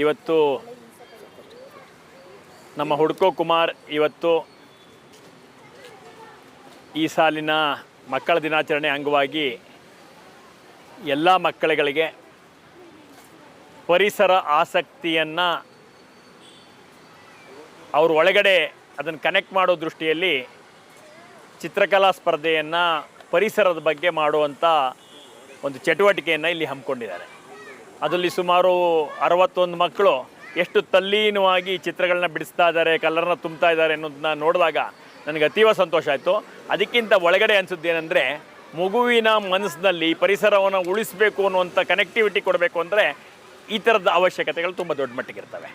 ಇವತ್ತು ನಮ್ಮ ಹುಡ್ಕೋ ಕುಮಾರ್ ಇವತ್ತು ಈ ಸಾಲಿನ ಮಕ್ಕಳ ದಿನಾಚರಣೆ ಅಂಗವಾಗಿ ಎಲ್ಲ ಮಕ್ಕಳುಗಳಿಗೆ ಪರಿಸರ ಆಸಕ್ತಿಯನ್ನು ಅವ್ರ ಒಳಗಡೆ ಅದನ್ನು ಕನೆಕ್ಟ್ ಮಾಡೋ ದೃಷ್ಟಿಯಲ್ಲಿ ಚಿತ್ರಕಲಾ ಸ್ಪರ್ಧೆಯನ್ನು ಪರಿಸರದ ಬಗ್ಗೆ ಮಾಡುವಂಥ ಒಂದು ಚಟುವಟಿಕೆಯನ್ನು ಇಲ್ಲಿ ಹಮ್ಮಿಕೊಂಡಿದ್ದಾರೆ. ಅದರಲ್ಲಿ ಸುಮಾರು 61 ಮಕ್ಕಳು ಎಷ್ಟು ತಲ್ಲೀನವಾಗಿ ಚಿತ್ರಗಳನ್ನ ಬಿಡಿಸ್ತಾ ಇದ್ದಾರೆ, ಕಲರ್ನ ತುಂಬ್ತಾ ಇದ್ದಾರೆ ಅನ್ನೋದನ್ನ ನೋಡಿದಾಗ ನನಗೆ ಅತೀವ ಸಂತೋಷ ಆಯಿತು. ಅದಕ್ಕಿಂತ ಒಳಗಡೆ ಅನಿಸುತ್ತೇನೆಂದರೆ, ಮಗುವಿನ ಮನಸ್ಸಿನಲ್ಲಿ ಪರಿಸರವನ್ನು ಉಳಿಸಬೇಕು ಅನ್ನುವಂಥ ಕನೆಕ್ಟಿವಿಟಿ ಕೊಡಬೇಕು ಅಂದರೆ ಈ ಥರದ ಅವಶ್ಯಕತೆಗಳು ತುಂಬ ದೊಡ್ಡ ಮಟ್ಟಿಗೆ ಇರ್ತವೆ.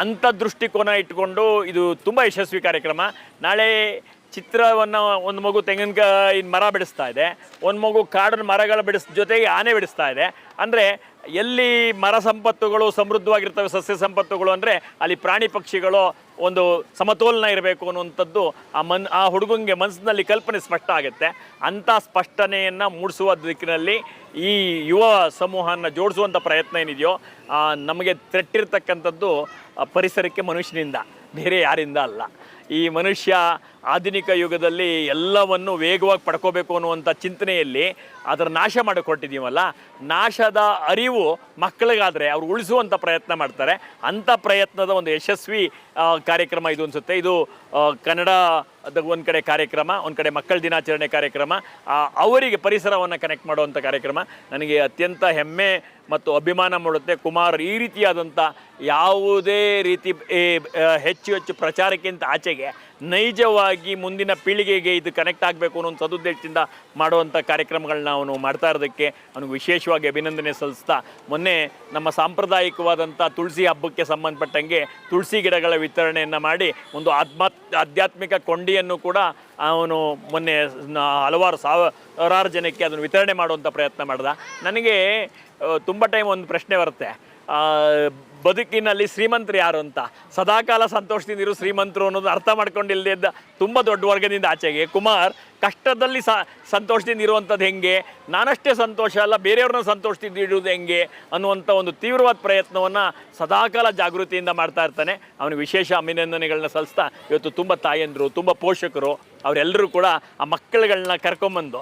ಅಂಥ ದೃಷ್ಟಿಕೋನ ಇಟ್ಕೊಂಡು ಇದು ತುಂಬ ಯಶಸ್ವಿ ಕಾರ್ಯಕ್ರಮ. ನಾಳೆ ಚಿತ್ರವನ್ನು ಒಂದು ಮಗು ತೆಂಗಿನಕಾಯಿ ಮರ ಬಿಡಿಸ್ತಾ ಇದೆ, ಒಂದು ಮಗು ಕಾಡಿನ ಮರಗಳ ಜೊತೆಗೆ ಆನೆ ಬಿಡಿಸ್ತಾ ಇದೆ. ಅಂದರೆ ಎಲ್ಲಿ ಮರ ಸಂಪತ್ತುಗಳು ಸಮೃದ್ಧವಾಗಿರ್ತವೆ, ಸಸ್ಯ ಸಂಪತ್ತುಗಳು, ಅಂದರೆ ಅಲ್ಲಿ ಪ್ರಾಣಿ ಪಕ್ಷಿಗಳು ಒಂದು ಸಮತೋಲನ ಇರಬೇಕು ಅನ್ನುವಂಥದ್ದು ಆ ಹುಡುಗಂಗೆ ಮನಸ್ಸಿನಲ್ಲಿ ಕಲ್ಪನೆ ಸ್ಪಷ್ಟ ಆಗುತ್ತೆ. ಅಂಥ ಸ್ಪಷ್ಟನೆಯನ್ನು ಮೂಡಿಸುವ ದಿಕ್ಕಿನಲ್ಲಿ ಈ ಯುವ ಸಮೂಹನ ಜೋಡಿಸುವಂಥ ಪ್ರಯತ್ನ ಏನಿದೆಯೋ ನಮಗೆ ತೆಟ್ಟಿರ್ತಕ್ಕಂಥದ್ದು ಪರಿಸರಕ್ಕೆ ಮನುಷ್ಯನಿಂದ, ಬೇರೆ ಯಾರಿಂದ ಅಲ್ಲ. ಈ ಮನುಷ್ಯ ಆಧುನಿಕ ಯುಗದಲ್ಲಿ ಎಲ್ಲವನ್ನು ವೇಗವಾಗಿ ಪಡ್ಕೋಬೇಕು ಅನ್ನುವಂಥ ಚಿಂತನೆಯಲ್ಲಿ ಅದರ ನಾಶ ಮಾಡಿಕೊಟ್ಟಿದ್ದೀವಲ್ಲ, ನಾಶದ ಅರಿವು ಮಕ್ಕಳಿಗಾದರೆ ಅವ್ರು ಉಳಿಸುವಂಥ ಪ್ರಯತ್ನ ಮಾಡ್ತಾರೆ. ಅಂಥ ಪ್ರಯತ್ನದ ಒಂದು ಯಶಸ್ವಿ ಕಾರ್ಯಕ್ರಮ ಇದು ಅನಿಸುತ್ತೆ. ಇದು ಕನ್ನಡದ ಒಂದು ಕಡೆ ಕಾರ್ಯಕ್ರಮ, ಒಂದು ಕಡೆ ಮಕ್ಕಳ ದಿನಾಚರಣೆ ಕಾರ್ಯಕ್ರಮ, ಅವರಿಗೆ ಪರಿಸರವನ್ನು ಕನೆಕ್ಟ್ ಮಾಡುವಂಥ ಕಾರ್ಯಕ್ರಮ. ನನಗೆ ಅತ್ಯಂತ ಹೆಮ್ಮೆ ಮತ್ತು ಅಭಿಮಾನ ಮೂಡುತ್ತೆ. ಕುಮಾರ್ ಈ ರೀತಿಯಾದಂಥ ಯಾವುದೇ ರೀತಿ ಹೆಚ್ಚು ಹೆಚ್ಚು ಪ್ರಚಾರಕ್ಕಿಂತ ಆಚೆಗೆ ನೈಜವಾಗಿ ಮುಂದಿನ ಪೀಳಿಗೆಗೆ ಇದು ಕನೆಕ್ಟ್ ಆಗಬೇಕು ಅನ್ನೋ ಒಂದು ಸದುದ್ದೇಶದಿಂದ ಮಾಡುವಂಥ ಕಾರ್ಯಕ್ರಮಗಳನ್ನ ಅವನು ಮಾಡ್ತಾ ಇರೋದಕ್ಕೆ ಅವನಿಗೆ ವಿಶೇಷವಾಗಿ ಅಭಿನಂದನೆ ಸಲ್ಲಿಸ್ತಾ, ಮೊನ್ನೆ ನಮ್ಮ ಸಾಂಪ್ರದಾಯಿಕವಾದಂಥ ತುಳಸಿ ಹಬ್ಬಕ್ಕೆ ಸಂಬಂಧಪಟ್ಟಂಗೆ ತುಳಸಿ ಗಿಡಗಳ ವಿತರಣೆಯನ್ನು ಮಾಡಿ ಒಂದು ಆಧ್ಯಾತ್ಮಿಕ ಕೊಂಡಿಯನ್ನು ಕೂಡ ಅವನು ಮೊನ್ನೆ ಹಲವಾರು ಸಾವಿರಾರು ಜನಕ್ಕೆ ಅದನ್ನು ವಿತರಣೆ ಮಾಡುವಂಥ ಪ್ರಯತ್ನ ಮಾಡ್ದ. ನನಗೆ ತುಂಬ ಟೈಮ್ ಒಂದು ಪ್ರಶ್ನೆ ಬರುತ್ತೆ, ಬದುಕಿನಲ್ಲಿ ಶ್ರೀಮಂತರು ಯಾರು ಅಂತ. ಸದಾಕಾಲ ಸಂತೋಷದಿಂದ ಇರೋ ಶ್ರೀಮಂತರು ಅನ್ನೋದು ಅರ್ಥ ಮಾಡ್ಕೊಂಡಿಲ್ಲದೆ ಇದ್ದ ತುಂಬ ದೊಡ್ಡ ವರ್ಗದಿಂದ ಆಚೆಗೆ ಕುಮಾರ್ ಕಷ್ಟದಲ್ಲಿ ಸಂತೋಷದಿಂದ ಇರುವಂಥದ್ದು ಹೆಂಗೆ, ನಾನಷ್ಟೇ ಸಂತೋಷ ಅಲ್ಲ ಬೇರೆಯವ್ರನ್ನ ಸಂತೋಷದಿಂದ ಇಡುವುದು ಹೆಂಗೆ ಅನ್ನುವಂಥ ಒಂದು ತೀವ್ರವಾದ ಪ್ರಯತ್ನವನ್ನು ಸದಾಕಾಲ ಜಾಗೃತಿಯಿಂದ ಮಾಡ್ತಾ ಇರ್ತಾನೆ. ಅವನಿಗೆ ವಿಶೇಷ ಅಭಿನಂದನೆಗಳನ್ನ ಸಲ್ಲಿಸ್ತಾ, ಇವತ್ತು ತುಂಬ ತಾಯಂದರು, ತುಂಬ ಪೋಷಕರು ಅವರೆಲ್ಲರೂ ಕೂಡ ಆ ಮಕ್ಕಳುಗಳನ್ನ ಕರ್ಕೊಂಬಂದು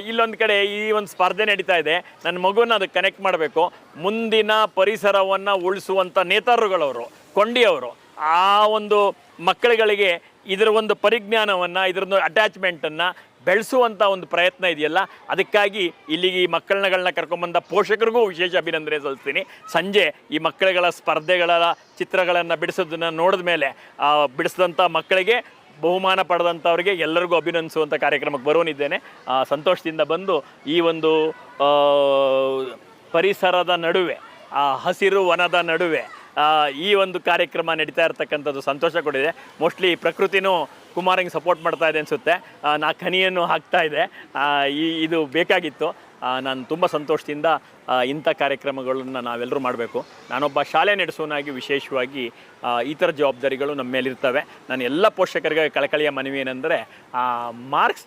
ಇಲ್ಲೊಂದು ಕಡೆ ಈ ಒಂದು ಸ್ಪರ್ಧೆ ನಡೀತಾ ಇದೆ, ನನ್ನ ಮಗುನ ಅದಕ್ಕೆ ಕನೆಕ್ಟ್ ಮಾಡಬೇಕು. ಮುಂದಿನ ಪರಿಸರವನ್ನು ಉಳಿಸುವಂಥ ನೇತಾರರುಗಳವರು, ಕೊಂಡಿಯವರು ಆ ಒಂದು ಮಕ್ಕಳುಗಳಿಗೆ ಇದರ ಒಂದು ಪರಿಜ್ಞಾನವನ್ನು, ಇದರೊಂದು ಅಟ್ಯಾಚ್ಮೆಂಟನ್ನು ಬೆಳೆಸುವಂಥ ಒಂದು ಪ್ರಯತ್ನ ಇದೆಯಲ್ಲ, ಅದಕ್ಕಾಗಿ ಇಲ್ಲಿಗೆ ಈ ಮಕ್ಕಳನ್ನ ಕರ್ಕೊಂಬಂದ ಪೋಷಕರಿಗೂ ವಿಶೇಷ ಅಭಿನಂದನೆ ಸಲ್ಲಿಸ್ತೀನಿ. ಸಂಜೆ ಈ ಮಕ್ಕಳುಗಳ ಸ್ಪರ್ಧೆಗಳ ಚಿತ್ರಗಳನ್ನು ಬಿಡಿಸೋದನ್ನು ನೋಡಿದ ಮೇಲೆ ಬಿಡಿಸಿದಂಥ ಮಕ್ಕಳಿಗೆ ಬಹುಮಾನ ಪಡೆದಂಥವ್ರಿಗೆ ಎಲ್ಲರಿಗೂ ಅಭಿನಂದಿಸುವಂಥ ಕಾರ್ಯಕ್ರಮಕ್ಕೆ ಬರೋನಿದ್ದೇನೆ. ಸಂತೋಷದಿಂದ ಬಂದು ಈ ಒಂದು ಪರಿಸರದ ನಡುವೆ, ಹಸಿರು ವನದ ನಡುವೆ ಈ ಒಂದು ಕಾರ್ಯಕ್ರಮ ನಡೀತಾ ಇರ್ತಕ್ಕಂಥದ್ದು ಸಂತೋಷ ಕೊಟ್ಟಿದೆ. ಮೋಸ್ಟ್ಲಿ ಪ್ರಕೃತಿನೂ ಕುಮಾರಂಗೆ ಸಪೋರ್ಟ್ ಮಾಡ್ತಾ ಇದೆ ಅನಿಸುತ್ತೆ. ಹನಿಯನ್ನು ಹಾಕ್ತಾ ಇದೆ. ಇದು ಬೇಕಾಗಿತ್ತು. ನಾನು ತುಂಬ ಸಂತೋಷದಿಂದ ಇಂಥ ಕಾರ್ಯಕ್ರಮಗಳನ್ನು ನಾವೆಲ್ಲರೂ ಮಾಡಬೇಕು. ನಾನೊಬ್ಬ ಶಾಲೆ ನಡೆಸೋನಾಗಿ ವಿಶೇಷವಾಗಿ ಈ ಥರ ಜವಾಬ್ದಾರಿಗಳು ನಮ್ಮ ಮೇಲಿರ್ತವೆ. ನಾನು ಎಲ್ಲ ಪೋಷಕರಿಗೆ ಕಳಕಳಿಯ ಮನವಿ ಏನಂದರೆ, ಮಾರ್ಕ್ಸ್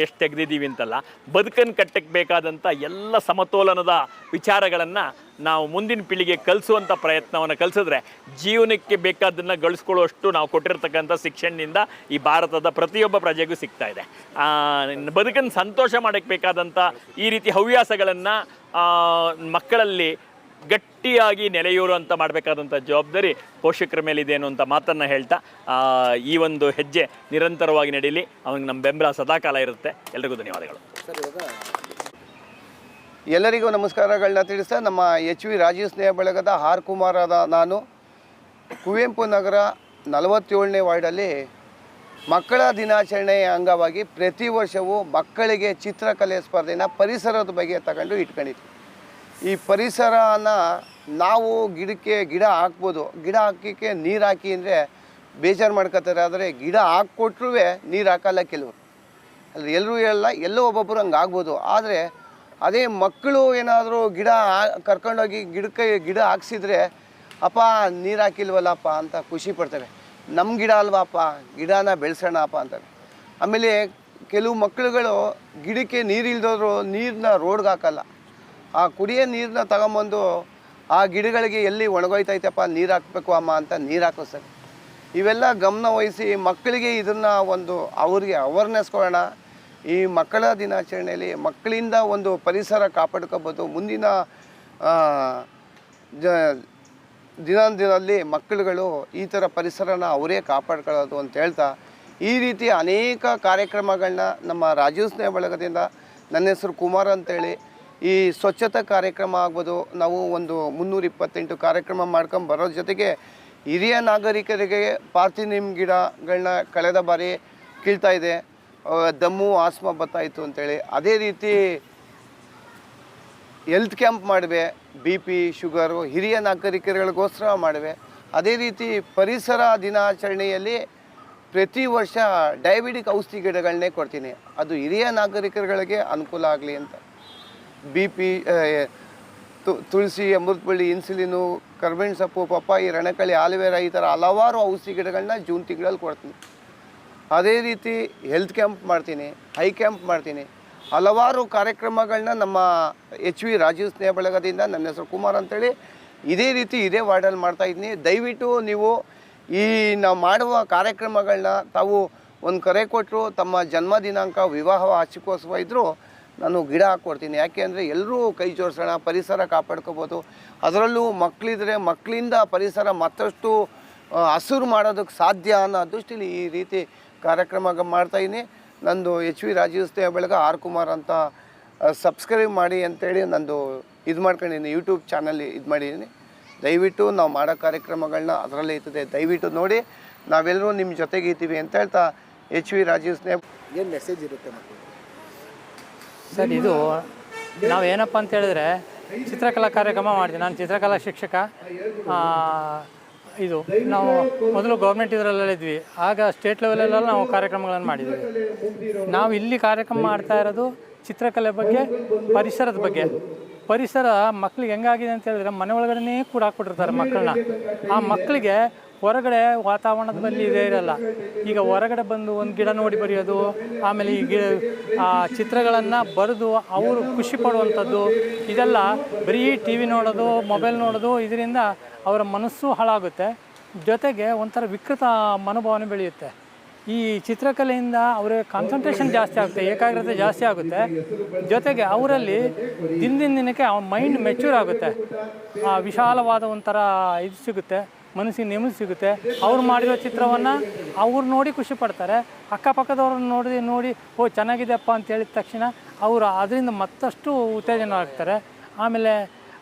ಎಷ್ಟು ತೆಗೆದಿದ್ದೀವಿ ಅಂತಲ್ಲ, ಬದುಕನ್ನು ಕಟ್ಟಕ್ಕೆ ಬೇಕಾದಂಥ ಎಲ್ಲ ಸಮತೋಲನದ ವಿಚಾರಗಳನ್ನು ನಾವು ಮುಂದಿನ ಪೀಳಿಗೆ ಕಲಿಸುವಂಥ ಪ್ರಯತ್ನವನ್ನು ಕಲಿಸಿದ್ರೆ ಜೀವನಕ್ಕೆ ಬೇಕಾದನ್ನು ಗಳಿಸ್ಕೊಳ್ಳುವಷ್ಟು ನಾವು ಕೊಟ್ಟಿರ್ತಕ್ಕಂಥ ಶಿಕ್ಷಣದಿಂದ ಈ ಭಾರತದ ಪ್ರತಿಯೊಬ್ಬ ಪ್ರಜೆಗೂ ಸಿಗ್ತಾ ಇದೆ. ಬದುಕನ್ನು ಸಂತೋಷ ಮಾಡೋಕ್ಕೆ ಬೇಕಾದಂಥ ಈ ರೀತಿ ಹವ್ಯಾಸಗಳನ್ನು ಮಕ್ಕಳಲ್ಲಿ ಗಟ್ಟಿಯಾಗಿ ನೆಲೆಯೂರು ಮಾಡಬೇಕಾದಂಥ ಜವಾಬ್ದಾರಿ ಪೋಷಕರ ಮೇಲಿದೆ ಅನ್ನುವಂಥ ಮಾತನ್ನು ಹೇಳ್ತಾ, ಈ ಒಂದು ಹೆಜ್ಜೆ ನಿರಂತರವಾಗಿ ನಡೀಲಿ. ಅವನಿಗೆ ನಮ್ಮ ಬೆಂಬಲ ಸದಾಕಾಲ ಇರುತ್ತೆ. ಎಲ್ರಿಗೂ ಧನ್ಯವಾದಗಳು. ಎಲ್ಲರಿಗೂ ನಮಸ್ಕಾರಗಳನ್ನ ತಿಳಿಸ್ತಾ, ನಮ್ಮ ಎಚ್ ವಿ ರಾಜೀವ್ ಸ್ನೇಹ ಬಳಗದ ಆರ್ ಕುಮಾರದ ನಾನು ಕುವೆಂಪು ನಗರ 47ನೇ ವಾರ್ಡಲ್ಲಿ ಮಕ್ಕಳ ದಿನಾಚರಣೆಯ ಅಂಗವಾಗಿ ಪ್ರತಿ ವರ್ಷವೂ ಮಕ್ಕಳಿಗೆ ಚಿತ್ರಕಲೆ ಸ್ಪರ್ಧೆನ ಪರಿಸರದ ಬಗ್ಗೆ ತಗೊಂಡು ಇಟ್ಕೊಂಡಿದ್ವಿ. ಈ ಪರಿಸರನ ನಾವು ಗಿಡ ಹಾಕ್ಬೋದು, ಗಿಡ ಹಾಕೋಕ್ಕೆ ನೀರು ಹಾಕಿ ಅಂದರೆ ಬೇಜಾರು ಮಾಡ್ಕೋತಾರೆ. ಆದರೆ ಗಿಡ ಹಾಕ್ಕೊಟ್ರೂ ನೀರು ಹಾಕಲ್ಲ ಕೆಲವರು, ಅಲ್ಲಿ ಎಲ್ಲರೂ ಹೇಳಲ್ಲ, ಎಲ್ಲೋ ಒಬ್ಬೊಬ್ಬರು ಹಂಗೆ ಆಗ್ಬೋದು. ಆದರೆ ಅದೇ ಮಕ್ಕಳು ಏನಾದರೂ ಕರ್ಕೊಂಡೋಗಿ ಗಿಡ ಹಾಕ್ಸಿದ್ರೆ, ಅಪ್ಪ ನೀರು ಹಾಕಿಲ್ವಲ್ಲಪ್ಪ ಅಂತ ಖುಷಿ ಪಡ್ತವೆ. ನಮ್ಮ ಗಿಡ ಅಲ್ವಾಪ್ಪ, ಗಿಡನ ಬೆಳೆಸೋಣಪ್ಪ ಅಂತಾರೆ. ಆಮೇಲೆ ಕೆಲವು ಮಕ್ಕಳುಗಳು ಗಿಡಕ್ಕೆ ನೀರು ಇಲ್ದೋದ್ರು ನೀರನ್ನ ರೋಡ್ಗೆ ಹಾಕಲ್ಲ. ಆ ಕುಡಿಯೋ ನೀರನ್ನ ತಗೊಂಬಂದು ಆ ಆ ಗಿಡಗಳಿಗೆ ಎಲ್ಲಿ ಒಣಗೋಯ್ತೈತಪ್ಪ ನೀರು ಹಾಕಬೇಕು ಅಮ್ಮ ಅಂತ ನೀರು ಹಾಕೋ ಸರ್. ಇವೆಲ್ಲ ಗಮನ ವಹಿಸಿ ಮಕ್ಕಳಿಗೆ ಇದನ್ನು ಒಂದು ಅವ್ರಿಗೆ ಅವೇರ್ನೆಸ್ ಕೊಡೋಣ. ಈ ಮಕ್ಕಳ ದಿನಾಚರಣೆಯಲ್ಲಿ ಮಕ್ಕಳಿಂದ ಒಂದು ಪರಿಸರ ಕಾಪಾಡ್ಕೋಬೋದು. ಮುಂದಿನ ದಿನದಲ್ಲಿ ಮಕ್ಕಳುಗಳು ಈ ಥರ ಪರಿಸರನ ಅವರೇ ಕಾಪಾಡ್ಕೊಳ್ಳೋದು ಅಂತ ಹೇಳ್ತಾ, ಈ ರೀತಿ ಅನೇಕ ಕಾರ್ಯಕ್ರಮಗಳನ್ನ ನಮ್ಮ ರಾಜೀವ್ ಸ್ನೇಹ ಬಳಗದಿಂದ, ನನ್ನ ಹೆಸರು ಕುಮಾರ್ ಅಂತೇಳಿ, ಈ ಸ್ವಚ್ಛತಾ ಕಾರ್ಯಕ್ರಮ ಆಗ್ಬೋದು, ನಾವು ಒಂದು 328 ಕಾರ್ಯಕ್ರಮ ಮಾಡ್ಕೊಂಡು ಬರೋ ಜೊತೆಗೆ ಹಿರಿಯ ನಾಗರಿಕರಿಗೆ ಪಾರ್ಥಿನಿಯಂ ಗಿಡಗಳನ್ನ ಕಳೆದ ಬಾರಿ ಕೀಳ್ತಾ ಇದೆ, ದಮ್ಮು ಆಸ್ಮಾ ಬರ್ತಾಯಿತ್ತು ಅಂತೇಳಿ. ಅದೇ ರೀತಿ ಹೆಲ್ತ್ ಕ್ಯಾಂಪ್ ಮಾಡಿವೆ, BP ಶುಗರು ಹಿರಿಯ ನಾಗರಿಕರಿಗೋಸ್ಕರ ಮಾಡಿವೆ. ಅದೇ ರೀತಿ ಪರಿಸರ ದಿನಾಚರಣೆಯಲ್ಲಿ ಪ್ರತಿ ವರ್ಷ ಡಯಾಬಿಟಿಕ್ ಔಷಧಿ ಗಿಡಗಳನ್ನೇ ಕೊಡ್ತೀನಿ, ಅದು ಹಿರಿಯ ನಾಗರಿಕರುಗಳಿಗೆ ಅನುಕೂಲ ಆಗಲಿ ಅಂತ. BP ತುಳಸಿ, ಅಮೃತಬಳ್ಳಿ, ಇನ್ಸುಲಿನು, ಕರ್ಬೇವಿನ ಸೊಪ್ಪು, ಪಪ್ಪಾಯಿ, ರಣಕಳಿ, ಆಲೋವೆರಾ, ಈ ಥರ ಹಲವಾರು ಔಷಧಿ ಗಿಡಗಳನ್ನ ಜೂನ್ ತಿಂಗಳಲ್ಲಿ ಕೊಡ್ತೀನಿ. ಅದೇ ರೀತಿ ಹೆಲ್ತ್ ಕ್ಯಾಂಪ್ ಮಾಡ್ತೀನಿ, ಹೈ ಕ್ಯಾಂಪ್ ಮಾಡ್ತೀನಿ. ಹಲವಾರು ಕಾರ್ಯಕ್ರಮಗಳನ್ನ ನಮ್ಮ HV ರಾಜೀವ್ ಸ್ನೇಹ ಬಳಗದಿಂದ, ನನ್ನ ಹೆಸರು ಕುಮಾರ್ ಅಂತೇಳಿ, ಇದೇ ವಾರ್ಡಲ್ಲಿ ಮಾಡ್ತಾಯಿದ್ದೀನಿ. ದಯವಿಟ್ಟು ನೀವು ಈ ನಾವು ಮಾಡುವ ಕಾರ್ಯಕ್ರಮಗಳನ್ನ ತಾವು ಒಂದು ಕರೆ ಕೊಟ್ಟರು, ತಮ್ಮ ಜನ್ಮ ದಿನಾಂಕ, ವಿವಾಹ ವಾರ್ಷಿಕೋತ್ಸವ ಇದ್ದರೂ ನಾನು ಗಿಡ ಹಾಕ್ಕೊಡ್ತೀನಿ. ಯಾಕೆ ಅಂದರೆ ಎಲ್ಲರೂ ಕೈ ಜೋಡಿಸೋಣ, ಪರಿಸರ ಕಾಪಾಡ್ಕೋಬೋದು. ಅದರಲ್ಲೂ ಮಕ್ಕಳಿದ್ರೆ ಮಕ್ಕಳಿಂದ ಪರಿಸರ ಮತ್ತಷ್ಟು ಹಸಿರು ಮಾಡೋದಕ್ಕೆ ಸಾಧ್ಯ ಅನ್ನೋ ದೃಷ್ಟಿಲಿ ಈ ರೀತಿ ಕಾರ್ಯಕ್ರಮ ಮಾಡ್ತಾಯಿದ್ದೀನಿ. ನಂದು HV ರಾಜೀವ್ ಸ್ನೇಹ ಬಳಗ ಆರ್ ಕುಮಾರ್ ಅಂತ ಸಬ್ಸ್ಕ್ರೈಬ್ ಮಾಡಿ ಅಂತೇಳಿ ನಂದು ಇದು ಮಾಡ್ಕೊಂಡಿದ್ದೀನಿ, ಯೂಟ್ಯೂಬ್ ಚಾನಲ್ ಇದು ಮಾಡಿದ್ದೀನಿ. ದಯವಿಟ್ಟು ನಾವು ಮಾಡೋ ಕಾರ್ಯಕ್ರಮಗಳನ್ನ ಅದರಲ್ಲೇ ಇರ್ತದೆ, ದಯವಿಟ್ಟು ನೋಡಿ. ನಾವೆಲ್ಲರೂ ನಿಮ್ಮ ಜೊತೆಗೆ ಇದ್ದೀವಿ ಅಂತ ಹೇಳ್ತಾ HV ರಾಜೀವ್ ಸ್ನೇಹ ಏನು ಮೆಸೇಜ್ ಇರುತ್ತೆ ಮಕ್ಕಳು ಸರ್? ಇದು ನಾವೇನಪ್ಪ ಅಂತ ಹೇಳಿದ್ರೆ ಚಿತ್ರಕಲಾ ಕಾರ್ಯಕ್ರಮ ಮಾಡ್ತೀವಿ. ನಾನು ಚಿತ್ರಕಲಾ ಶಿಕ್ಷಕ. ಇದು ನಾವು ಮೊದಲು ಗೌರ್ಮೆಂಟ್ ಇದರಲ್ಲೆಲ್ಲ ಇದ್ವಿ, ಆಗ ಸ್ಟೇಟ್ ಲೆವೆಲಲ್ಲೆಲ್ಲ ನಾವು ಕಾರ್ಯಕ್ರಮಗಳನ್ನು ಮಾಡಿದ್ವಿ. ನಾವು ಇಲ್ಲಿ ಕಾರ್ಯಕ್ರಮ ಮಾಡ್ತಾ ಇರೋದು ಚಿತ್ರಕಲೆ ಬಗ್ಗೆ, ಪರಿಸರದ ಬಗ್ಗೆ. ಪರಿಸರ ಮಕ್ಳಿಗೆ ಹೆಂಗಾಗಿದೆ ಅಂತ ಹೇಳಿದ್ರೆ ಮನೆ ಒಳಗಡೆ ಕೂಡ ಹಾಕ್ಬಿಟ್ಟಿರ್ತಾರೆ ಮಕ್ಕಳನ್ನ. ಆ ಮಕ್ಕಳಿಗೆ ಹೊರಗಡೆ ವಾತಾವರಣದ ಬಳಿ ಇದೇ ಇರಲ್ಲ. ಈಗ ಹೊರಗಡೆ ಬಂದು ಒಂದು ಗಿಡ ನೋಡಿ ಬರೆಯೋದು, ಆಮೇಲೆ ಈ ಆ ಚಿತ್ರಗಳನ್ನು ಬರೆದು ಅವರು ಖುಷಿ ಪಡುವಂಥದ್ದು, ಇದೆಲ್ಲ ಬರೀ TV ನೋಡೋದು, ಮೊಬೈಲ್ ನೋಡೋದು, ಇದರಿಂದ ಅವರ ಮನಸ್ಸು ಹಾಳಾಗುತ್ತೆ. ಜೊತೆಗೆ ಒಂಥರ ವಿಕೃತ ಮನೋಭಾವನೆ ಬೆಳೆಯುತ್ತೆ. ಈ ಚಿತ್ರಕಲೆಯಿಂದ ಅವರ ಕಾನ್ಸಂಟ್ರೇಷನ್ ಜಾಸ್ತಿ ಆಗುತ್ತೆ, ಏಕಾಗ್ರತೆ ಜಾಸ್ತಿ ಆಗುತ್ತೆ. ಜೊತೆಗೆ ಅವರಲ್ಲಿ ದಿನಕ್ಕೆ ಅವ್ರ ಮೈಂಡ್ ಮೆಚ್ಯೂರ್ ಆಗುತ್ತೆ, ವಿಶಾಲವಾದ ಒಂಥರ ಇದು ಸಿಗುತ್ತೆ, ಮನಸ್ಸಿಗೆ ನೆಮ್ಮದಿ ಸಿಗುತ್ತೆ. ಅವ್ರು ಮಾಡಿರೋ ಚಿತ್ರವನ್ನು ಅವ್ರು ನೋಡಿ ಖುಷಿ ಪಡ್ತಾರೆ. ಅಕ್ಕಪಕ್ಕದವ್ರನ್ನ ನೋಡಿ ಓ ಚೆನ್ನಾಗಿದೆಯಪ್ಪ ಅಂತ ಹೇಳಿದ ತಕ್ಷಣ ಅವರು ಅದರಿಂದ ಮತ್ತಷ್ಟು ಉತ್ತೇಜನ ಆಗ್ತಾರೆ. ಆಮೇಲೆ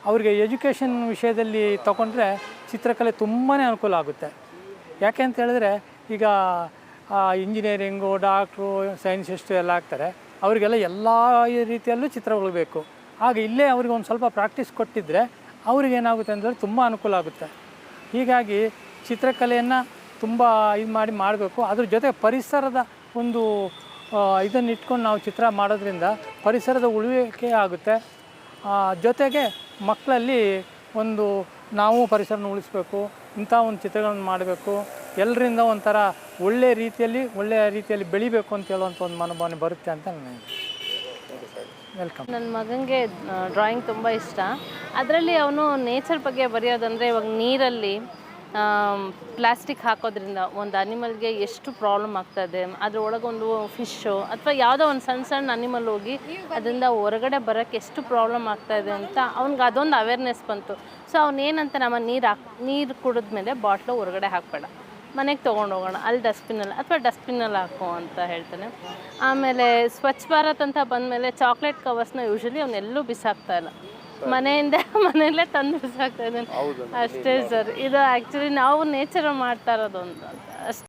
ಅವ್ರಿಗೆ ಎಜುಕೇಷನ್ ವಿಷಯದಲ್ಲಿ ತಗೊಂಡ್ರೆ ಚಿತ್ರಕಲೆ ತುಂಬಾ ಅನುಕೂಲ ಆಗುತ್ತೆ. ಯಾಕೆ ಅಂತ ಹೇಳಿದ್ರೆ ಈಗ ಇಂಜಿನಿಯರಿಂಗು, ಡಾಕ್ಟ್ರು, ಸೈನ್ಸಿಸ್ಟು ಎಲ್ಲ ಆಗ್ತಾರೆ. ಅವರಿಗೆಲ್ಲ ಎಲ್ಲ ರೀತಿಯಲ್ಲೂ ಚಿತ್ರಗಳು ಬೇಕು. ಆಗ ಇಲ್ಲೇ ಅವ್ರಿಗೆ ಒಂದು ಸ್ವಲ್ಪ ಪ್ರಾಕ್ಟೀಸ್ ಕೊಟ್ಟಿದ್ದರೆ ಅವ್ರಿಗೇನಾಗುತ್ತೆ ಅಂದರೆ ತುಂಬ ಅನುಕೂಲ ಆಗುತ್ತೆ. ಹೀಗಾಗಿ ಚಿತ್ರಕಲೆಯನ್ನು ತುಂಬ ಇದು ಮಾಡಬೇಕು. ಅದ್ರ ಜೊತೆ ಪರಿಸರದ ಒಂದು ಇದನ್ನು ಇಟ್ಕೊಂಡು ನಾವು ಚಿತ್ರ ಮಾಡೋದ್ರಿಂದ ಪರಿಸರದ ಉಳಿವಿಕೆ ಆಗುತ್ತೆ. ಜೊತೆಗೆ ಮಕ್ಕಳಲ್ಲಿ ಒಂದು ನಾವು ಪರಿಸರನ ಉಳಿಸ್ಬೇಕು, ಇಂಥ ಒಂದು ಚಿತ್ರಗಳನ್ನು ಮಾಡಬೇಕು, ಎಲ್ಲರಿಂದ ಒಂಥರ ಒಳ್ಳೆಯ ರೀತಿಯಲ್ಲಿ ಬೆಳಿಬೇಕು ಅಂತ ಹೇಳುವಂಥ ಒಂದು ಮನೋಭಾವನೆ ಬರುತ್ತೆ ಅಂತ ನಾನು ವೆಲ್ಕಮ್. ನನ್ನ ಮಗನಿಗೆ ಡ್ರಾಯಿಂಗ್ ತುಂಬ ಇಷ್ಟ. ಅದರಲ್ಲಿ ಅವನು ನೇಚರ್ ಬಗ್ಗೆ ಬರೆಯೋದಂದರೆ, ಇವಾಗ ನೀರಲ್ಲಿ ಪ್ಲಾಸ್ಟಿಕ್ ಹಾಕೋದ್ರಿಂದ ಒಂದು ಅನಿಮಲ್ಗೆ ಎಷ್ಟು ಪ್ರಾಬ್ಲಮ್ ಆಗ್ತದೆ, ಅದರೊಳಗೊಂದು ಫಿಶ್ಶು ಅಥವಾ ಯಾವುದೋ ಒಂದು ಸಣ್ಣ ಅನಿಮಲ್ ಹೋಗಿ ಅದರಿಂದ ಹೊರಗಡೆ ಬರೋಕ್ಕೆ ಎಷ್ಟು ಪ್ರಾಬ್ಲಮ್ ಆಗ್ತಾಯಿದೆ ಅಂತ ಅವ್ನಿಗೆ ಅದೊಂದು ಅವೇರ್ನೆಸ್ ಬಂತು. ಸೊ ಅವನೇನಂತ ನಮ್ಮ ನೀರು ಕುಡಿದ್ಮೇಲೆ ಬಾಟ್ಲು ಹೊರಗಡೆ ಹಾಕಬೇಡ, ಮನೆಗೆ ತೊಗೊಂಡು ಹೋಗೋಣ, ಅಲ್ಲಿ ಡಸ್ಟ್ಬಿನ್ನಲ್ಲಿ ಹಾಕೋ ಅಂತ ಹೇಳ್ತಾನೆ. ಆಮೇಲೆ ಸ್ವಚ್ಛ ಭಾರತ್ ಅಂತ ಬಂದಮೇಲೆ ಚಾಕ್ಲೇಟ್ ಕವರ್ಸ್ನ ಯೂಶ್ವಲಿ ಅವನ್ನೆಲ್ಲೂ ಬಿಸಾಕ್ತಾ ಇಲ್ಲ, ಮನೆಯಲ್ಲೇ ತಂದು ಬಿಸಾಕ್ತಾ ಇದ್ದಾನೆ ಅಷ್ಟೇ ಸರ್. ಇದು ಆ್ಯಕ್ಚುಲಿ ನಾವು ನೇಚರ್ ಮಾಡ್ತಾ ಇರೋದು ಅಂತ ಅಷ್ಟೇ.